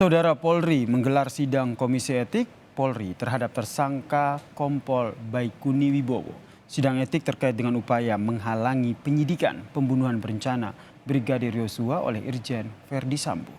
Saudara Polri menggelar sidang Komisi Etik Polri terhadap tersangka Kompol Baikuni Wibowo. Sidang etik terkait dengan upaya menghalangi penyidikan pembunuhan berencana Brigadir Yosua oleh Irjen Verdi Sambo.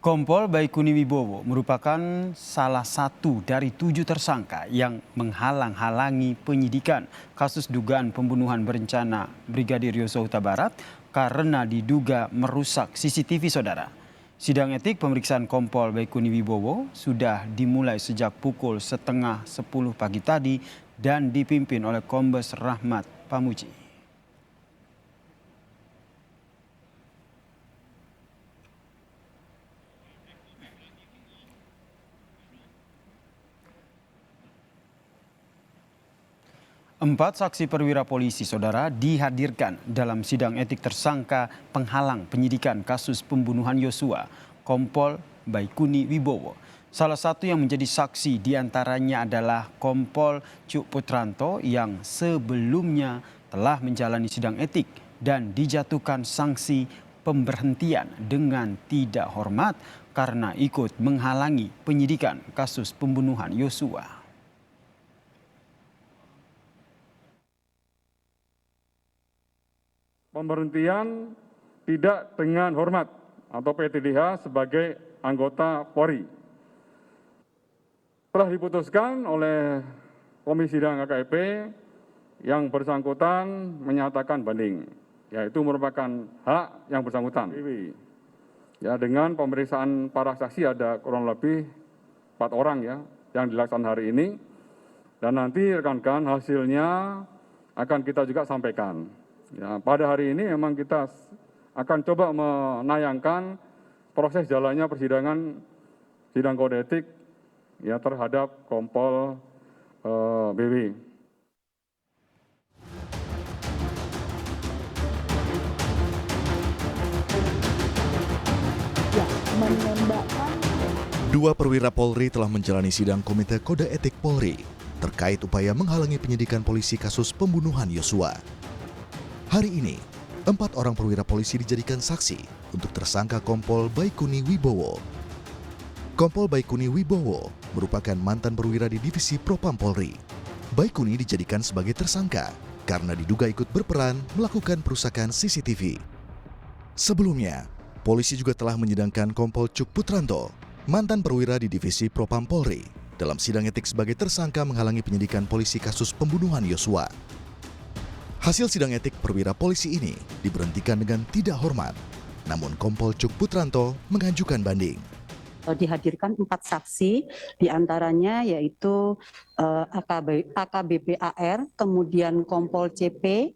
Kompol Baikuni Wibowo merupakan salah satu dari 7 tersangka yang menghalang-halangi penyidikan kasus dugaan pembunuhan berencana Brigadir Yosua Huta Barat karena diduga merusak CCTV saudara. Sidang etik pemeriksaan Kompol Baikuni Wibowo sudah dimulai sejak pukul setengah 10 pagi tadi dan dipimpin oleh Kombes Rahmat Pamuji. Empat saksi perwira polisi saudara dihadirkan dalam sidang etik tersangka penghalang penyidikan kasus pembunuhan Yosua, Kompol Baikuni Wibowo. Salah satu yang menjadi saksi diantaranya adalah Kompol Cuk Putranto yang sebelumnya telah menjalani sidang etik dan dijatuhkan sanksi pemberhentian dengan tidak hormat karena ikut menghalangi penyidikan kasus pembunuhan Yosua. Pemberhentian tidak dengan hormat atau PTDH sebagai anggota Polri. Telah diputuskan oleh Komisi Sidang KKIP yang bersangkutan menyatakan banding, yaitu merupakan hak yang bersangkutan. Ya, dengan pemeriksaan para saksi ada kurang lebih 4 orang ya yang dilaksanakan hari ini, dan nanti rekan-rekan hasilnya akan kita juga sampaikan. Ya, pada hari ini memang kita akan coba menayangkan proses jalannya persidangan sidang kode etik ya terhadap Kompol BW. Dua perwira Polri telah menjalani sidang Komite Kode Etik Polri terkait upaya menghalangi penyidikan polisi kasus pembunuhan Yosua. Hari ini, 4 orang perwira polisi dijadikan saksi untuk tersangka Kompol Baikuni Wibowo. Kompol Baikuni Wibowo merupakan mantan perwira di Divisi Propam Polri. Baikuni dijadikan sebagai tersangka karena diduga ikut berperan melakukan perusakan CCTV. Sebelumnya, polisi juga telah menyidangkan Kompol Cuk Putranto, mantan perwira di Divisi Propam Polri, dalam sidang etik sebagai tersangka menghalangi penyidikan polisi kasus pembunuhan Yosua. Hasil sidang etik perwira polisi ini diberhentikan dengan tidak hormat, namun Kompol Cuk Putranto mengajukan banding. Dihadirkan 4 saksi, diantaranya yaitu AKBP AR, kemudian Kompol CP,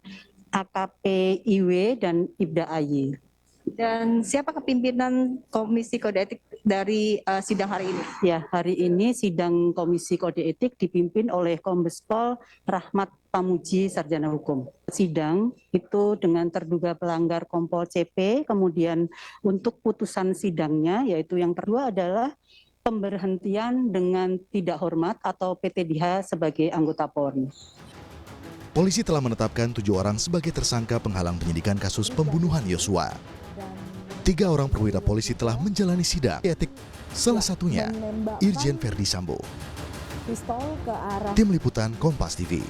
AKP IW, dan Ibda AY. Dan siapa pimpinan Komisi Kode Etik dari sidang hari ini? Ya, hari ini sidang Komisi Kode Etik dipimpin oleh Kombes Pol Rahmat Pamuji, Sarjana Hukum. Sidang itu dengan terduga pelanggar Kompol CP, kemudian untuk putusan sidangnya yaitu yang kedua adalah pemberhentian dengan tidak hormat atau PTDH sebagai anggota Polri. Polisi telah menetapkan 7 orang sebagai tersangka penghalang penyidikan kasus pembunuhan Yosua. 3 orang perwira polisi telah menjalani sidang etik, salah satunya Irjen Verdi Sambo. Tim Liputan Kompas TV.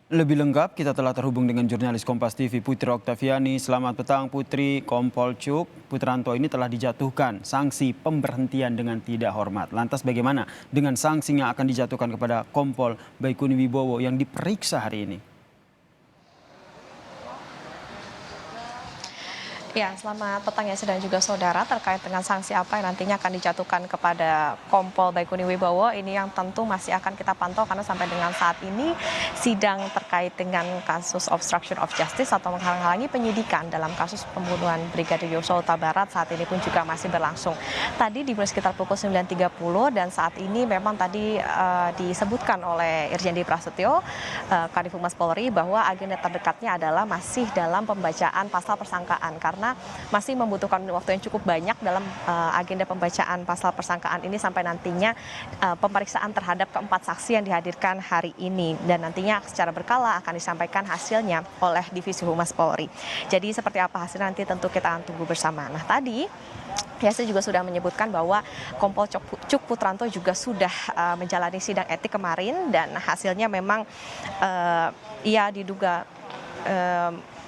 Lebih lengkap kita telah terhubung dengan jurnalis Kompas TV Putri Oktaviani. Selamat petang Putri. Kompol Cuk Putranto ini telah dijatuhkan sanksi pemberhentian dengan tidak hormat. Lantas bagaimana dengan sanksi yang akan dijatuhkan kepada Kompol Baikuni Wibowo yang diperiksa hari ini? Ya, selamat petang ya dan juga saudara, terkait dengan sanksi apa yang nantinya akan dijatuhkan kepada Kompol Baikuni Wibowo, ini yang tentu masih akan kita pantau karena sampai dengan saat ini sidang terkait dengan kasus obstruction of justice atau menghalang-halangi penyidikan dalam kasus pembunuhan Brigadir Yosua Huta Barat saat ini pun juga masih berlangsung. Tadi dimulai sekitar pukul 9.30 dan saat ini memang tadi disebutkan oleh Irjen Di Prasetyo, Kadif Humas Polri, bahwa agenda terdekatnya adalah masih dalam pembacaan pasal persangkaan karena karena masih membutuhkan waktu yang cukup banyak dalam agenda pembacaan pasal persangkaan ini sampai nantinya pemeriksaan terhadap keempat saksi yang dihadirkan hari ini, dan nantinya secara berkala akan disampaikan hasilnya oleh Divisi Humas Polri. Jadi seperti apa hasilnya nanti tentu kita akan tunggu bersama. Nah tadi saya juga sudah menyebutkan bahwa Kompol Cuk Putranto juga sudah menjalani sidang etik kemarin, dan hasilnya memang ia diduga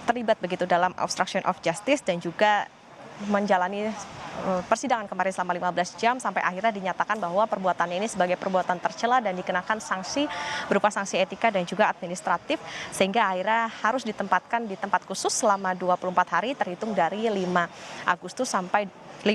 terlibat begitu dalam obstruction of justice dan juga menjalani persidangan kemarin selama 15 jam sampai akhirnya dinyatakan bahwa perbuatannya ini sebagai perbuatan tercela dan dikenakan sanksi berupa sanksi etika dan juga administratif, sehingga akhirnya harus ditempatkan di tempat khusus selama 24 hari terhitung dari 5 Agustus sampai 5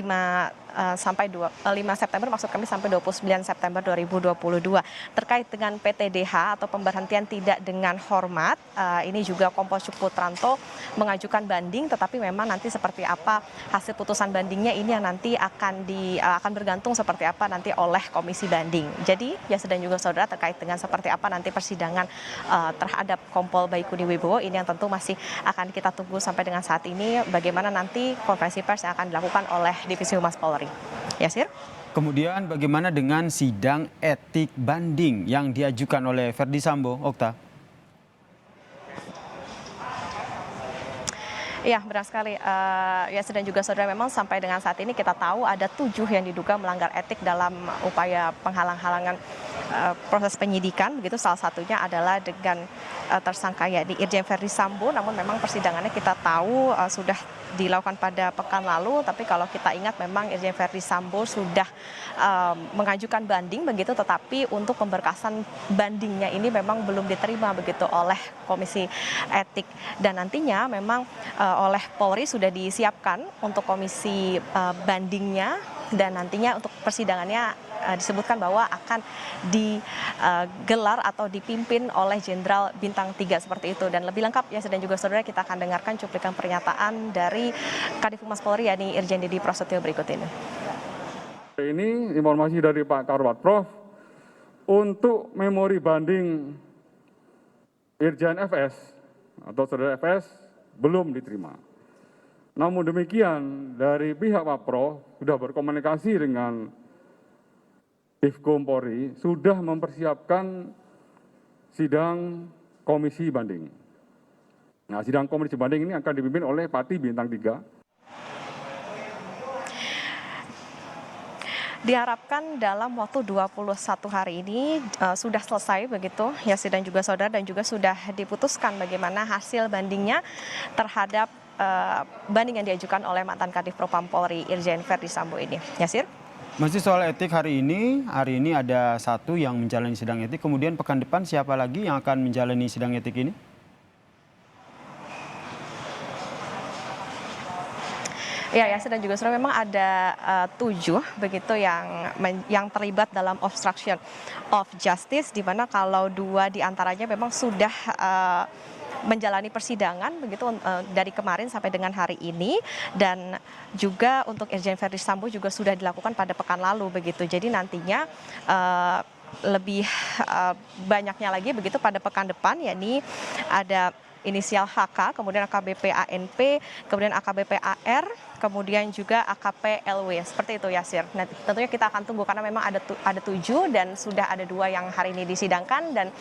September, maksud kami sampai 29 September 2022. Terkait dengan PTDH atau pemberhentian tidak dengan hormat, ini juga Kompol Cuk Putranto mengajukan banding, tetapi memang nanti seperti apa hasil putusan bandingnya ini yang nanti akan bergantung seperti apa nanti oleh komisi banding. Jadi ya sedang juga saudara terkait dengan seperti apa nanti persidangan terhadap Kompol Baikuni Wibowo ini yang tentu masih akan kita tunggu sampai dengan saat ini bagaimana nanti konferensi pers yang akan dilakukan oleh Divisi Humas Polri. Yasir? Kemudian bagaimana dengan sidang etik banding yang diajukan oleh Verdi Sambo, Okta? Iya, benar sekali. Ya, dan juga saudara, memang sampai dengan saat ini kita tahu ada 7 yang diduga melanggar etik dalam upaya penghalang-halangan proses penyidikan. Begitu salah satunya adalah dengan tersangka yakni Irjen Verdi Sambo. Namun memang persidangannya kita tahu sudah dilakukan pada pekan lalu, tapi kalau kita ingat memang Irjen Verdi Sambo sudah mengajukan banding begitu, tetapi untuk pemberkasan bandingnya ini memang belum diterima begitu oleh Komisi Etik, dan nantinya memang oleh Polri sudah disiapkan untuk komisi bandingnya, dan nantinya untuk persidangannya disebutkan bahwa akan digelar atau dipimpin oleh Jenderal Bintang 3 seperti itu. Dan lebih lengkap ya dan juga saudara, kita akan dengarkan cuplikan pernyataan dari Kadif Humas Polri yakni Irjen Didi Prasetyo berikut ini. Ini informasi dari Pak Karwat Prof untuk memori banding Irjen FS atau saudara FS belum diterima. Namun demikian dari pihak Wapro sudah berkomunikasi dengan Divkom Polri, sudah mempersiapkan sidang komisi banding. Nah, sidang komisi banding ini akan dipimpin oleh Pati Bintang 3. Diharapkan dalam waktu 21 hari ini sudah selesai begitu ya dan juga saudara, dan juga sudah diputuskan bagaimana hasil bandingnya terhadap banding yang diajukan oleh mantan Kadif Propam Polri Irjen Verdi Sambo ini. Yasir? Masih soal etik hari ini ada 1 yang menjalani sidang etik, kemudian pekan depan siapa lagi yang akan menjalani sidang etik ini? Ya, dan juga saudara, memang ada 7 begitu yang terlibat dalam obstruction of justice, di mana kalau 2 diantaranya memang sudah menjalani persidangan begitu dari kemarin sampai dengan hari ini, dan juga untuk Irjen Verdi Sambo juga sudah dilakukan pada pekan lalu begitu. Jadi nantinya lebih banyaknya lagi begitu pada pekan depan, yakni ada inisial HK, kemudian AKBP ANP, kemudian AKBP AR, kemudian juga AKP LW. Seperti itu Yasir. Nah, tentunya kita akan tunggu karena memang ada 7 dan sudah ada 2 yang hari ini disidangkan, dan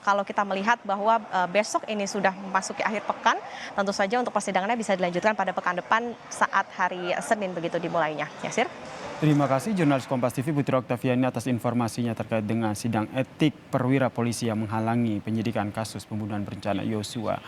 kalau kita melihat bahwa besok ini sudah memasuki akhir pekan, tentu saja untuk persidangannya bisa dilanjutkan pada pekan depan saat hari Senin begitu dimulainya. Yasir. Terima kasih jurnalis Kompas TV Putri Oktaviani atas informasinya terkait dengan sidang etik perwira polisi yang menghalangi penyidikan kasus pembunuhan berencana Yosua.